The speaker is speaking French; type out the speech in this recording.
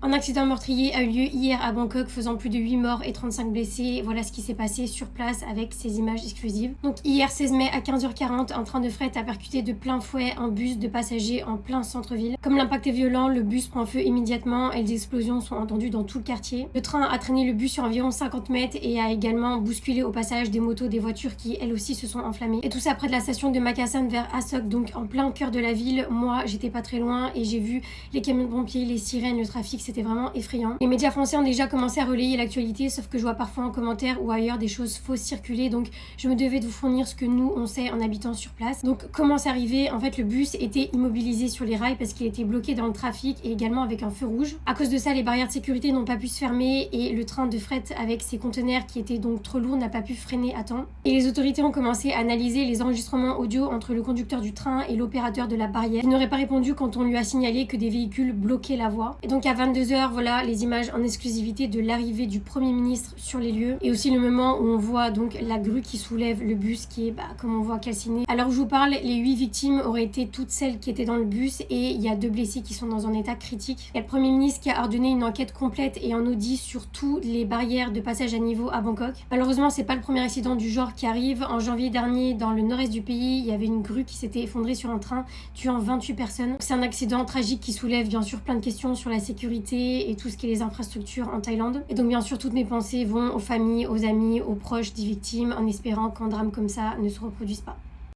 Un accident meurtrier a eu lieu hier à Bangkok, faisant plus de 8 morts et 35 blessés. Voilà ce qui s'est passé sur place avec ces images exclusives. Donc hier 16 mai à 15h40, un train de fret a percuté de plein fouet un bus de passagers en plein centre-ville. Comme l'impact est violent, le bus prend feu immédiatement et les explosions sont entendues dans tout le quartier. Le train a traîné le bus sur environ 50 mètres et a également bousculé au passage des motos, des voitures qui elles aussi se sont enflammées. Et tout ça près de la station de Makassan vers Asok, donc en plein cœur de la ville. Moi j'étais pas très loin et j'ai vu les camions de pompiers, les sirènes, le trafic, c'était vraiment effrayant. Les médias français ont déjà commencé à relayer l'actualité, sauf que je vois parfois en commentaire ou ailleurs des choses fausses circuler, donc je me devais de vous fournir ce que nous on sait en habitant sur place. Donc comment c'est arrivé? En fait le bus était immobilisé sur les rails parce qu'il était bloqué dans le trafic et également avec un feu rouge. À cause de ça, les barrières de sécurité n'ont pas pu se fermer et le train de fret avec ses conteneurs qui étaient donc trop lourds n'a pas pu freiner à temps. Et les autorités ont commencé à analyser les enregistrements audio entre le conducteur du train et l'opérateur de la barrière. Il n'aurait pas répondu quand on lui a signalé que des véhicules bloquaient la voie. Et donc à 22h, voilà les images en exclusivité de l'arrivée du Premier ministre sur les lieux et aussi le moment où on voit donc la grue qui soulève le bus qui est comme on voit calciné. Alors je vous parle, les 8 victimes auraient été toutes celles qui étaient dans le bus et il y a 2 blessés qui sont dans un état critique. Il y a le Premier ministre qui a ordonné une enquête complète et un audit sur toutes les barrières de passage à niveau à Bangkok. Malheureusement, c'est pas le premier accident du genre qui arrive. En janvier dernier, dans le nord-est du pays, il y avait une grue qui s'était effondrée sur un train, tuant 28 personnes. C'est un accident tragique qui soulève bien sûr plein de questions sur la sécurité et tout ce qui est les infrastructures en Thaïlande. Et donc bien sûr, toutes mes pensées vont aux familles, aux amis, aux proches des victimes en espérant qu'un drame comme ça ne se reproduise pas.